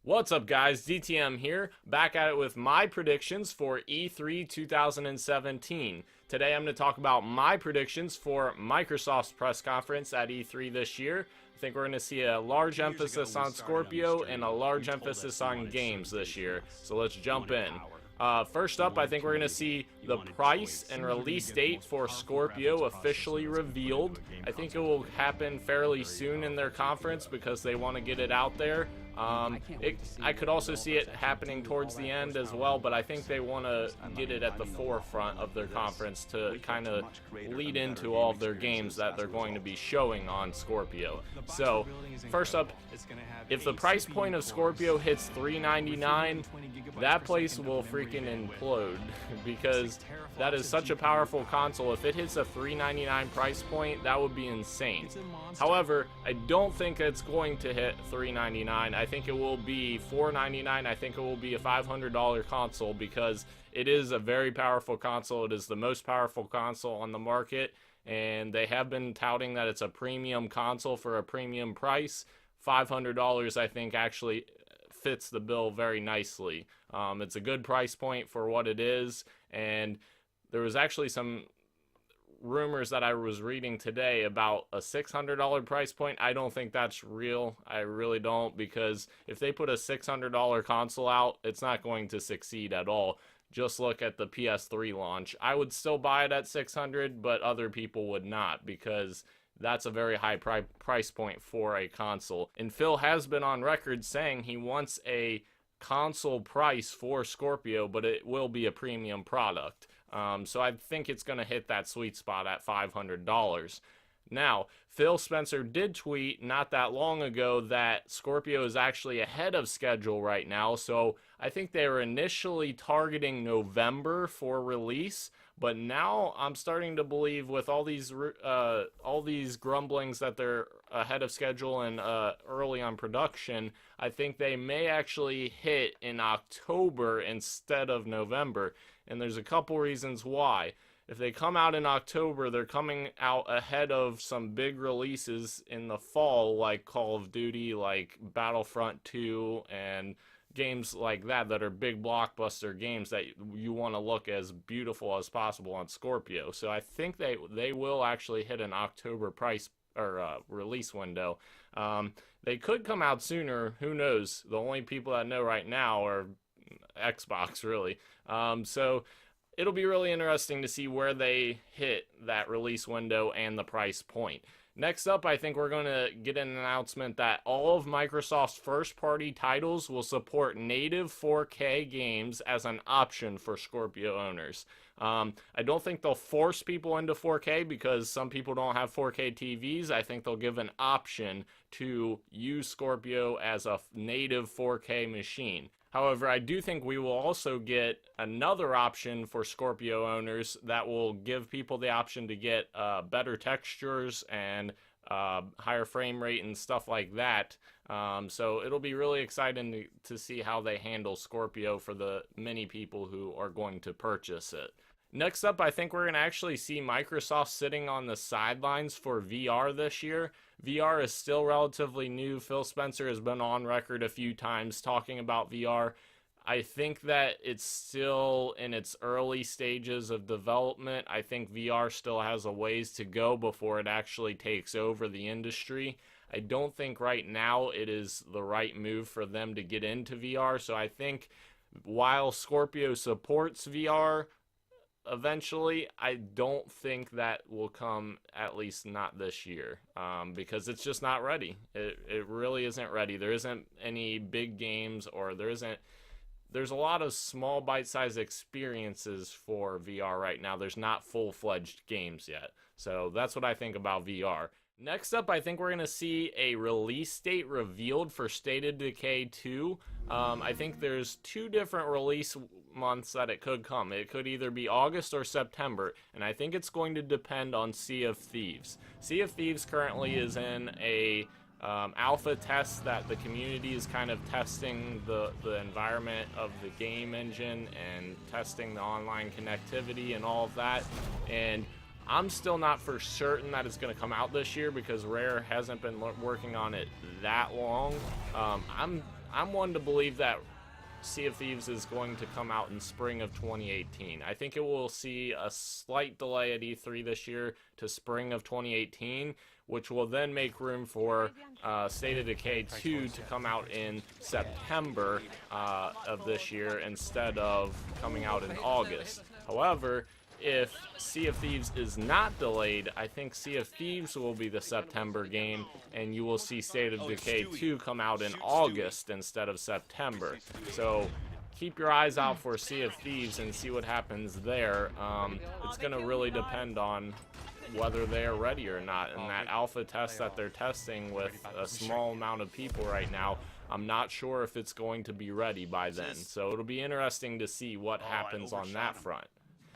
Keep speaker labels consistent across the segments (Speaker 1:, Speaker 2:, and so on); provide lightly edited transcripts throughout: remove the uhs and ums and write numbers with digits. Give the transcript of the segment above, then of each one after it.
Speaker 1: What's up guys, DTM here, back at it with my predictions for E3 2017. Today I'm going to talk about my predictions for Microsoft's press conference at E3 this year. I think we're going to see a large emphasis on Scorpio and a large emphasis on games this year, so let's jump in. First up, I think we're going to see the price and release date for Scorpio officially revealed. I think it will happen fairly soon in their conference because they want to get it out there. I could also see it happening towards the end as well, but I think they want to get it at the forefront of their conference to kind of lead into all of their games that they're going to be showing on Scorpio. So, first up, if the price point of Scorpio hits $399, that place will freaking implode because that is such a powerful console. If it hits a $399 price point, that would be insane. However, I don't think it's going to hit $399. I think it will be $499. I think it will be a $500 console because it is a very powerful console. It is the most powerful console on the market, and they have been touting that it's a premium console for a premium price. $500 I think actually fits the bill very nicely. It's a good price point for what it is, and there was actually some rumors that I was reading today about a $600 price point. I don't think that's real. I really don't, because if they put a $600 console out, it's not going to succeed at all. Just look at the PS3 launch. I would still buy it at $600, but other people would not, because that's a very high price point for a console. And Phil has been on record saying he wants a console price for Scorpio, but it will be a premium product. So I think it's going to hit that sweet spot at $500. Now, Phil Spencer did tweet not that long ago that Scorpio is actually ahead of schedule right now, so I think they were initially targeting November for release, but now I'm starting to believe with all these grumblings that they're ahead of schedule and early on production, I think they may actually hit in October instead of November, and there's a couple reasons why. If they come out in October, they're coming out ahead of some big releases in the fall, like Call of Duty, like Battlefront 2, and games like that that are big blockbuster games that you want to look as beautiful as possible on Scorpio. So I think they will actually hit an October price or release window. They could come out sooner. Who knows? The only people that know right now are Xbox, really. So it'll be really interesting to see where they hit that release window and the price point. Next up, I think we're going to get an announcement that all of Microsoft's first-party titles will support native 4K games as an option for Scorpio owners. I don't think they'll force people into 4K because some people don't have 4K TVs. I think they'll give an option to use Scorpio as a native 4K machine. However, I do think we will also get another option for Scorpio owners that will give people the option to get better textures and higher frame rate and stuff like that. So it'll be really exciting to see how they handle Scorpio for the many people who are going to purchase it. Next up, I think we're going to actually see Microsoft sitting on the sidelines for VR this year. VR is still relatively new. Phil Spencer has been on record a few times talking about VR. I think that it's still in its early stages of development. I think VR still has a ways to go before it actually takes over the industry. I don't think right now it is the right move for them to get into VR. So I think while Scorpio supports VR, eventually, I don't think that will come, at least not this year, because it's just not ready. It really isn't ready. There isn't any big games, or there's a lot of small bite-sized experiences for VR right now. There's not full-fledged games yet. So that's what I think about VR. Next up, I think we're going to see a release date revealed for State of Decay 2. I think there's two different release months that it could come. It could either be August or September, and I think it's going to depend on Sea of Thieves. Sea of Thieves currently is in a alpha test that the community is kind of testing the environment of the game engine and testing the online connectivity and all of that. And
Speaker 2: I'm still not for certain that it's going to come out this year because Rare hasn't been working on it that long. I'm one to believe that Sea of Thieves is going to come out in spring of 2018. I think it will see a slight delay at E3 this year to spring of 2018, which will then make room for State of Decay 2 to come out in September of this year instead of coming out in August. However, if Sea of Thieves is not delayed, I think Sea of Thieves will be the September game, and you will see State of Decay 2 come out in August instead of September. So keep your eyes out for Sea of Thieves and see what happens there. It's going to really depend on whether they are ready or not, and that alpha test that they're testing with a small amount of people right now, I'm not sure if it's going to be ready by then. So it'll be interesting to see what happens on that front.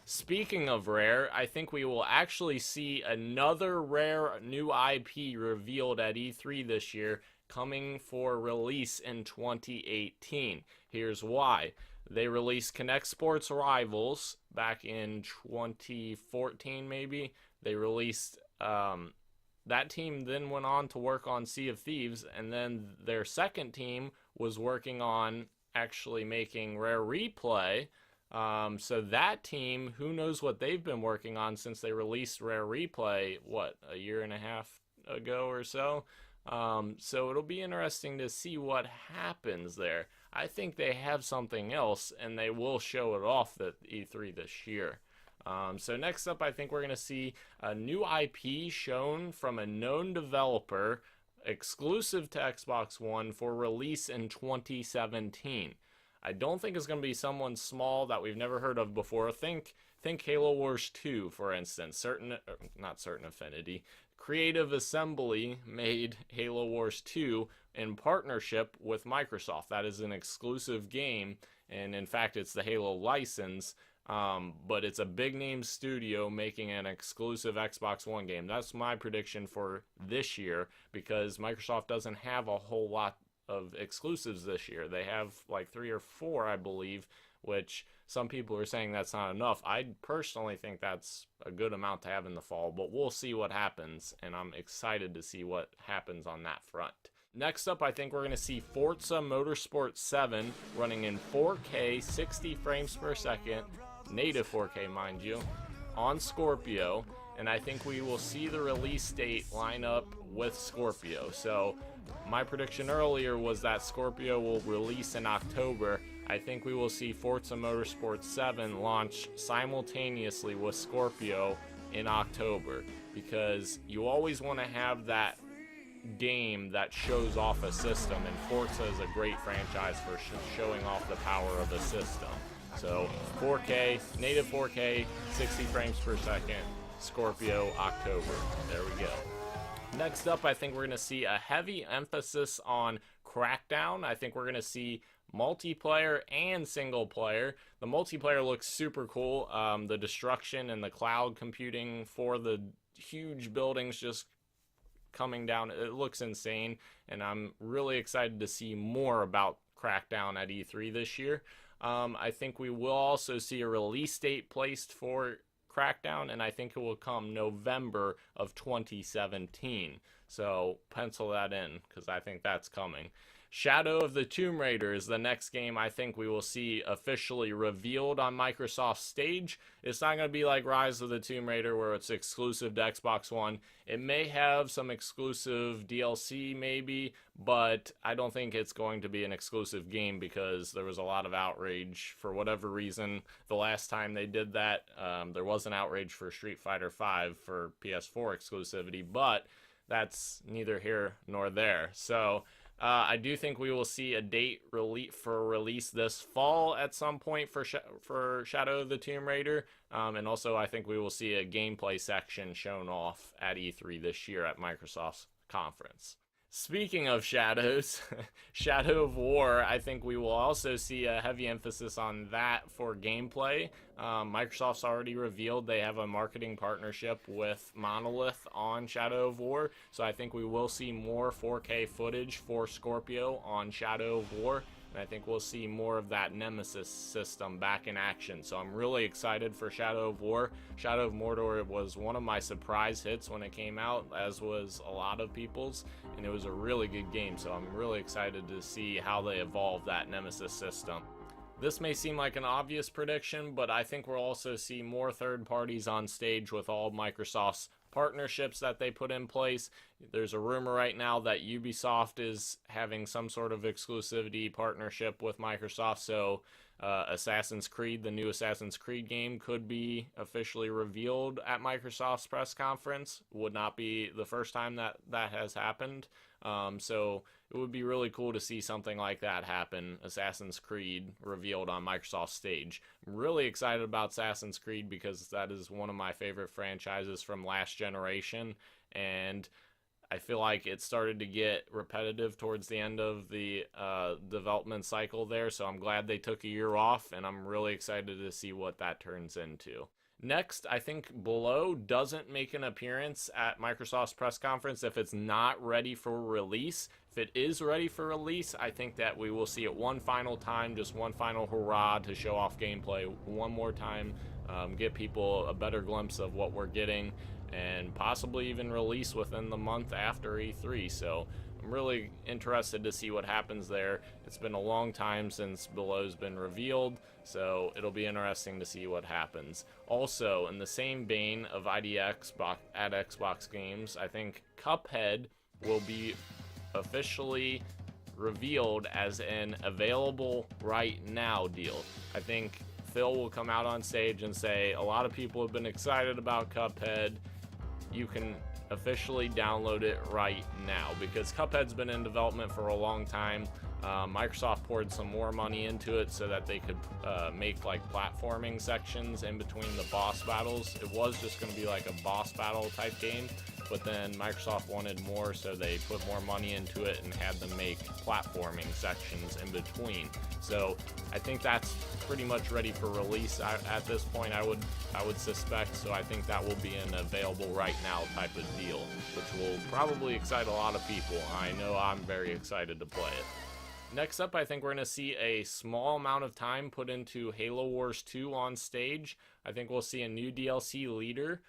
Speaker 2: Speaking of Rare, I think we will actually see another Rare new IP revealed at E3 this year, coming for release in 2018. Here's why. They released Connect Sports Rivals back in 2014, maybe. They released, that team then went on to work on Sea of Thieves, and then their second team was working on actually making Rare Replay. So that team, who knows what they've been working on since they released Rare Replay, what, a year and a half ago or so? So it'll be interesting to see what happens there. I think they have something else, and they will show it off at E3 this year. So next up, I think we're going to see a new IP shown from a known developer, exclusive to Xbox One, for release in 2017. I don't think it's going to be someone small that we've never heard of before. Think Halo Wars 2, for instance. Not Certain Affinity. Creative Assembly made Halo Wars 2 in partnership with Microsoft. That is an exclusive game, and in fact, it's the Halo license. But it's a big name studio making an exclusive Xbox One game. That's my prediction for this year, because Microsoft doesn't have a whole lot of exclusives this year. They have like 3 or 4, I believe, which some people are saying that's not enough. I personally think that's a good amount to have in the fall, but we'll see what happens, and I'm excited to see what happens on that front. Next up, I think we're going to see Forza Motorsport 7 running in 4K, 60 frames per second, native 4K, mind you, on Scorpio, and I think we will see the release date line up with Scorpio. So my prediction earlier was that Scorpio will release in October. I think we will see Forza Motorsport 7 launch simultaneously with Scorpio in October, because you always want to have that game that shows off a system, and Forza is a great franchise for showing off the power of a system. So 4K, native 4K, 60 frames per second, Scorpio, October. There we go. Next up, I think we're going to see a heavy emphasis on Crackdown. I think we're going to see multiplayer and single player. The multiplayer looks super cool. The destruction and the cloud computing for the huge buildings just coming down, it looks insane, and I'm really excited to see more about Crackdown at E3 this year. I think we will also see a release date placed for Crackdown, and I think it will come November of 2017. So pencil that in, because I think that's coming. Shadow of the Tomb Raider is the next game I think we will see officially revealed on Microsoft's stage. It's not going to be like Rise of the Tomb Raider where it's exclusive to Xbox One. It may have some exclusive DLC maybe, but I don't think it's going to be an exclusive game because there was a lot of outrage for whatever reason. The last time they did that, there was an outrage for Street Fighter V for PS4 exclusivity, but that's neither here nor there. So I do think we will see a date for release this fall at some point for Shadow of the Tomb Raider, and also I think we will see a gameplay section shown off at E3 this year at Microsoft's conference. Speaking of shadows, Shadow of War, I think we will also see a heavy emphasis on that for gameplay. Microsoft's already revealed they have a marketing partnership with Monolith on Shadow of War, so I think we will see more 4K footage for Scorpio on Shadow of War.
Speaker 1: and I think we'll see more of that Nemesis system back in action. So I'm really excited for Shadow of War. Shadow of Mordor was one of my surprise hits when it came out, as was a lot of people's, and it was a really good game. So I'm really excited to see how they evolve that Nemesis system. This may seem like an obvious prediction, but I think we'll also see more third parties on stage with all Microsoft's partnerships that they put in place. There's a rumor right now that Ubisoft is having some sort of exclusivity partnership with Microsoft, so Assassin's Creed, the new Assassin's Creed game, could be officially revealed at Microsoft's press conference. Would not be the first time that has happened. So it would be really cool to see something like that happen, Assassin's Creed revealed on Microsoft's stage. I'm really excited about Assassin's Creed because that is one of my favorite franchises from last generation, and I feel like it started to get repetitive towards the end of the development cycle there, so I'm glad they took a year off, and I'm really excited to see what that turns into. Next, I think Below doesn't make an appearance at Microsoft's press conference if it's not ready for release. If it is ready for release, I think that we will see it one final time, just one final hurrah to show off gameplay one more time, get people a better glimpse of what we're getting, and possibly even release within the month after E3. So I'm really interested to see what happens there. It's been a long time since Below's been revealed, so it'll be interesting to see what happens. Also, in the same vein of IDX at Xbox games, I think Cuphead will be officially revealed as an available right now deal. I think Phil will come out on stage and say, a lot of people have been excited about Cuphead. You can officially download it right now, because Cuphead's been in development for a long time. Microsoft poured some more money into it so that they could make like platforming sections in between the boss battles. It was just going to be like a boss battle type game, but then Microsoft wanted more, so they put more money into it and had them make platforming sections in between. So I think that's pretty much ready for release at this point, I would suspect. So I think that will be an available right now type of deal, which will probably excite a lot of people. I know I'm very excited to play it. Next up, I think we're going to see a small amount of time put into Halo Wars 2 on stage. I think we'll see a new DLC leader.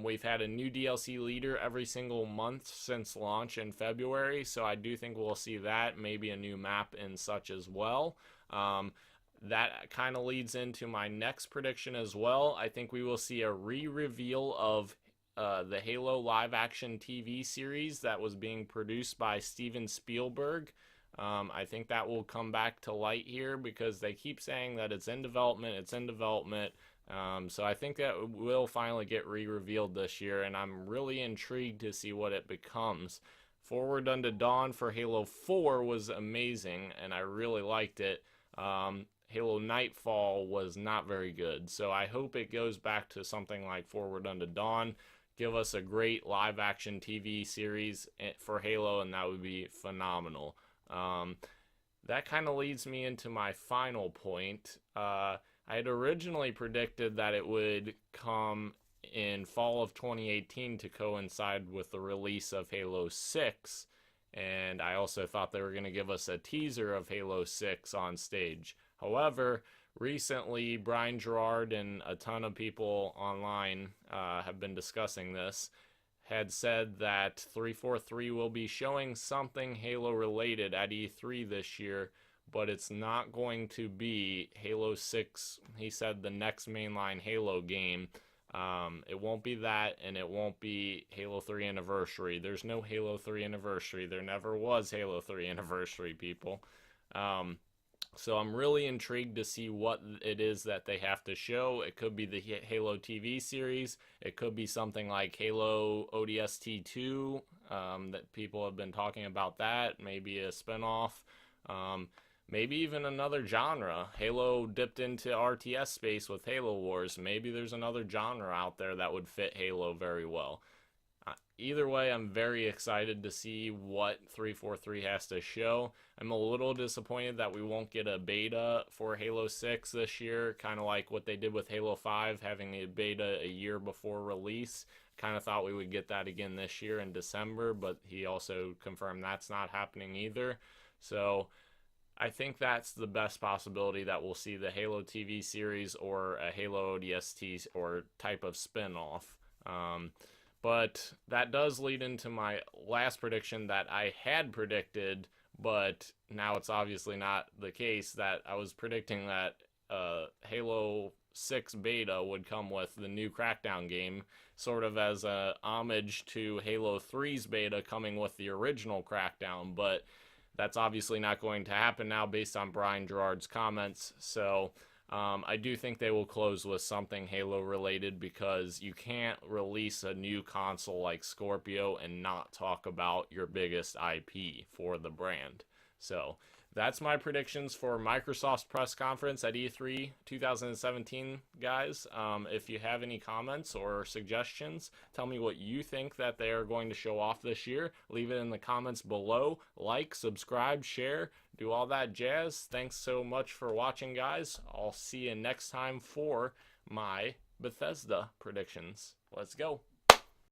Speaker 1: We've had a new DLC leader every single month since launch in February, so I do think we'll see that, maybe a new map and such as well. That kind of leads into my next prediction as well. I think we will see a re-reveal of the Halo live-action TV series that was being produced by Steven Spielberg. I think that will come back to light here because they keep saying that it's in development, so I think that will finally get re-revealed this year, and I'm really intrigued to see what it becomes. Forward Unto Dawn for Halo 4 was amazing, and I really liked it. Halo Nightfall was not very good, so I hope it goes back to something like Forward Unto Dawn. Give us a great live-action TV series for Halo, and that would be phenomenal. That kind of leads me into my final point. I had originally predicted that it would come in fall of 2018 to coincide with the release of Halo 6, and I also thought they were going to give us a teaser of Halo 6 on stage. However, recently Brian Gerard and a ton of people online have been discussing this, had said that 343 will be showing something Halo related at E3 this year, but it's not going to be Halo 6. He said the next mainline Halo game. It won't be that, and it won't be Halo 3 Anniversary. There's no Halo 3 Anniversary. There never was Halo 3 Anniversary, people. So I'm really intrigued to see what it is that they have to show. It could be the Halo TV series. It could be something like Halo ODST 2, that people have been talking about that. Maybe a spinoff. Maybe even another genre. Halo dipped into RTS space with Halo Wars. Maybe there's another genre out there that would fit Halo very well. Either way, I'm very excited to see what 343 has to show. I'm a little disappointed that we won't get a beta for Halo 6 this year, kind of like what they did with Halo 5, having a beta a year before release. Kind of thought we would get that again this year in December, but he also confirmed that's not happening either. So I think that's the best possibility that we'll see the Halo TV series or a Halo ODST or type of spin-off. But that does lead into my last prediction that I had predicted, but now it's obviously not the case, that I was predicting that Halo 6 beta would come with the new Crackdown game, sort of as a homage to Halo 3's beta coming with the original Crackdown, but that's obviously not going to happen now based on Brian Gerard's comments. So I do think they will close with something Halo related, because you can't release a new console like Scorpio and not talk about your biggest IP for the brand. So that's my predictions for Microsoft's press conference at E3 2017, guys. If you have any comments or suggestions, tell me what you think that they are going to show off this year. Leave it in the comments below. Like, subscribe, share, do all that jazz. Thanks so much for watching, guys. I'll see you next time for my Bethesda predictions. Let's go.